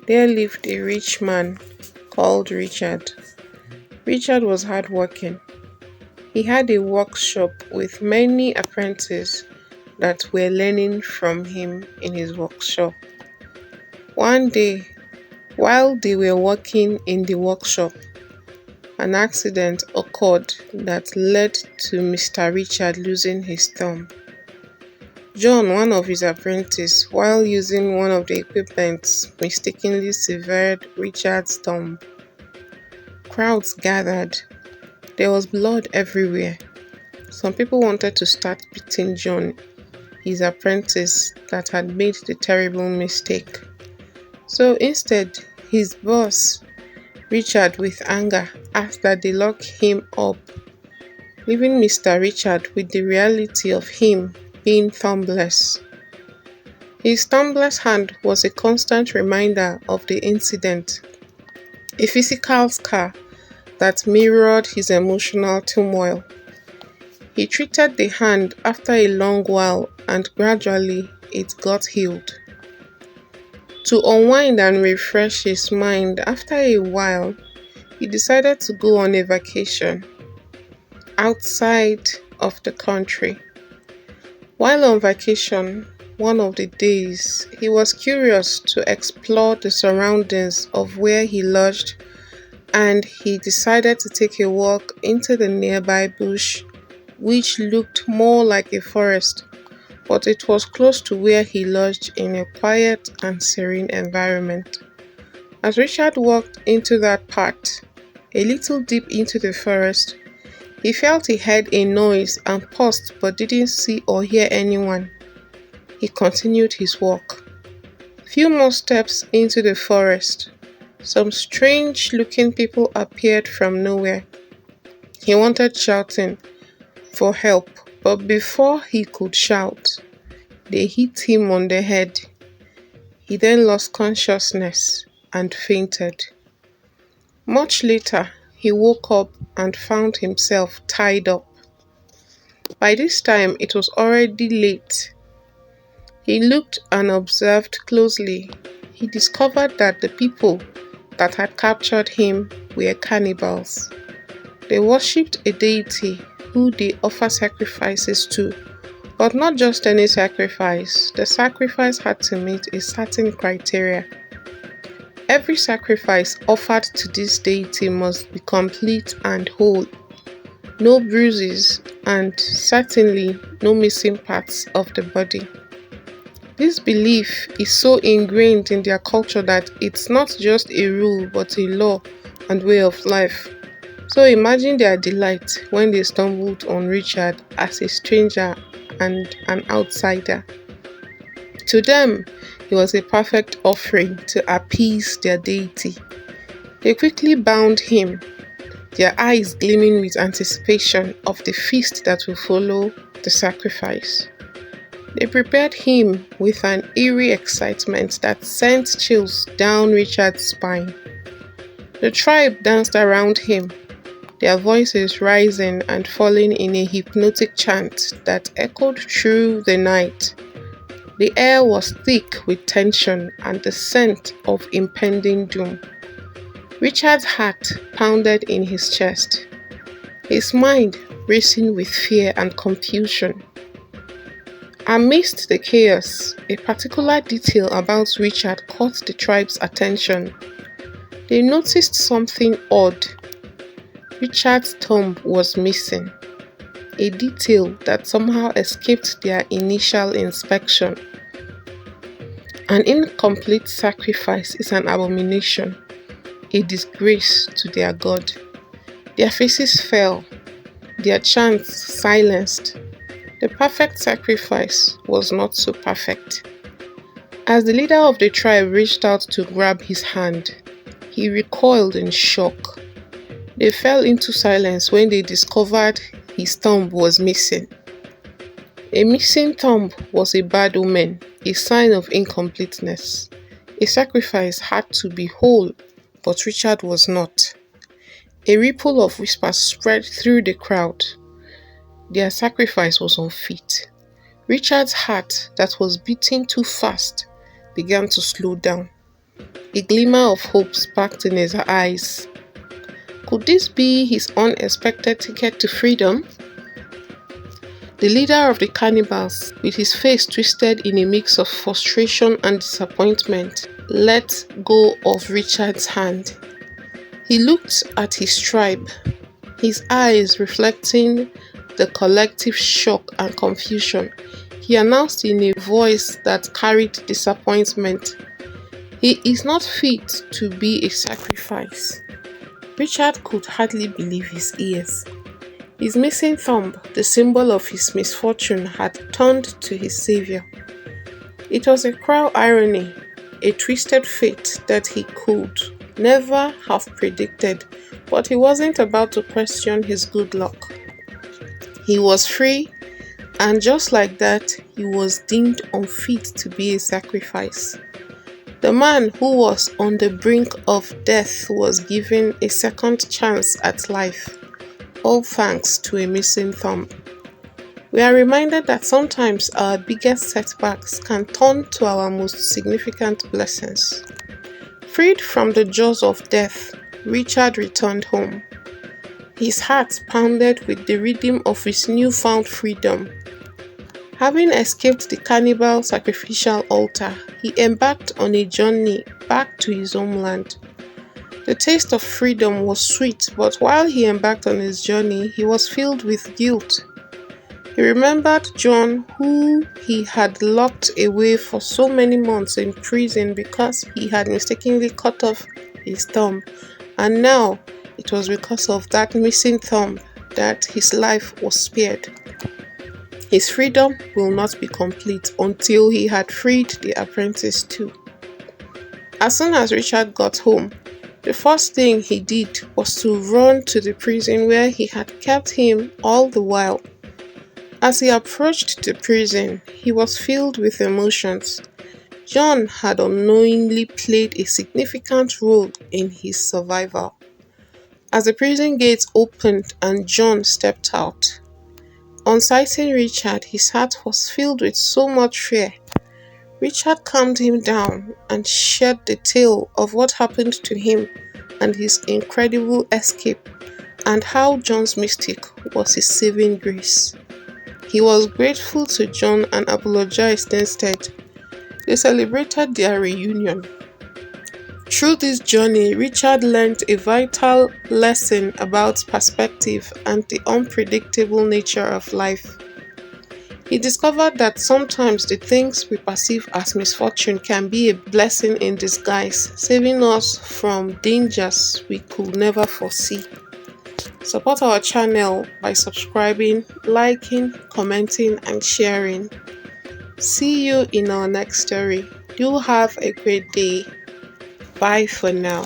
There lived a rich man called Richard. Richard was hardworking. He had a workshop with many apprentices that were learning from him in his workshop. One day, while they were working in the workshop, an accident occurred that led to Mr. Richard losing his thumb. John, one of his apprentices, while using one of the equipments, mistakenly severed Richard's thumb. Crowds gathered. There was blood everywhere. Some people wanted to start beating John, his apprentice that had made the terrible mistake. So instead, his boss, Richard, with anger, asked that they lock him up, leaving Mr. Richard with the reality of him being thumbless. His thumbless hand was a constant reminder of the incident, a physical scar that mirrored his emotional turmoil. He treated the hand after a long while and gradually it got healed. To unwind and refresh his mind after a while, he decided to go on a vacation outside of the country. While on vacation, one of the days, he was curious to explore the surroundings of where he lodged, and he decided to take a walk into the nearby bush, which looked more like a forest, but it was close to where he lodged in a quiet and serene environment. As Richard walked into that part, a little deep into the forest, he felt he heard a noise and paused but didn't see or hear anyone. He continued his walk. Few more steps into the forest, some strange-looking people appeared from nowhere. He wanted shouting for help, but before he could shout, they hit him on the head. He then lost consciousness and fainted. Much later, he woke up and found himself tied up. By this time, it was already late. He looked and observed closely. He discovered that the people that had captured him were cannibals. They worshipped a deity who they offer sacrifices to, but not just any sacrifice. The sacrifice had to meet a certain criteria. Every sacrifice offered to this deity must be complete and whole, no bruises, and certainly no missing parts of the body. This belief is so ingrained in their culture that it's not just a rule but a law and way of life. So imagine their delight when they stumbled on Richard as a stranger and an outsider. To them, he was a perfect offering to appease their deity. They quickly bound him, their eyes gleaming with anticipation of the feast that will follow the sacrifice. They prepared him with an eerie excitement that sent chills down Richard's spine. The tribe danced around him, their voices rising and falling in a hypnotic chant that echoed through the night. The air was thick with tension and the scent of impending doom. Richard's heart pounded in his chest, his mind racing with fear and confusion. Amidst the chaos, a particular detail about Richard caught the tribe's attention. They noticed something odd. Richard's thumb was missing, a detail that somehow escaped their initial inspection. An incomplete sacrifice is an abomination, a disgrace to their god. Their faces fell, their chants silenced. The perfect sacrifice was not so perfect. As the leader of the tribe reached out to grab his hand, he recoiled in shock. They fell into silence when they discovered his thumb was missing. A missing thumb was a bad omen, a sign of incompleteness. A sacrifice had to be whole, but Richard was not. A ripple of whispers spread through the crowd. Their sacrifice was unfit. Richard's heart, that was beating too fast, began to slow down. a glimmer of hope sparked in his eyes. Could this be his unexpected ticket to freedom? The leader of the cannibals, with his face twisted in a mix of frustration and disappointment, let go of Richard's hand. He looked at his tribe, his eyes reflecting the collective shock and confusion. He announced in a voice that carried disappointment, "He is not fit to be a sacrifice." Richard could hardly believe his ears. His missing thumb, the symbol of his misfortune, had turned to his savior. It was a cruel irony, a twisted fate that he could never have predicted, but he wasn't about to question his good luck. He was free, and just like that, he was deemed unfit to be a sacrifice. The man who was on the brink of death was given a second chance at life, all thanks to a missing thumb. We are reminded that sometimes our biggest setbacks can turn to our most significant blessings. Freed from the jaws of death, Richard returned home. His heart pounded with the rhythm of his newfound freedom. Having escaped the cannibal sacrificial altar, he embarked on a journey back to his homeland. The taste of freedom was sweet, but while he embarked on his journey, he was filled with guilt. He remembered John, who he had locked away for so many months in prison because he had mistakenly cut off his thumb, and now it was because of that missing thumb that his life was spared. His freedom will not be complete until he had freed the apprentice too. As soon as Richard got home, the first thing he did was to run to the prison where he had kept him all the while. As he approached the prison, he was filled with emotions. John had unknowingly played a significant role in his survival. As the prison gates opened and John stepped out, on sighting Richard, his heart was filled with so much fear. Richard calmed him down and shared the tale of what happened to him and his incredible escape, and how John's mistake was his saving grace. He was grateful to John and apologized instead. They celebrated their reunion. Through this journey, Richard learned a vital lesson about perspective and the unpredictable nature of life. He discovered that sometimes the things we perceive as misfortune can be a blessing in disguise, saving us from dangers we could never foresee. Support our channel by subscribing, liking, commenting, and sharing. See you in our next story. Do have a great day. Bye for now.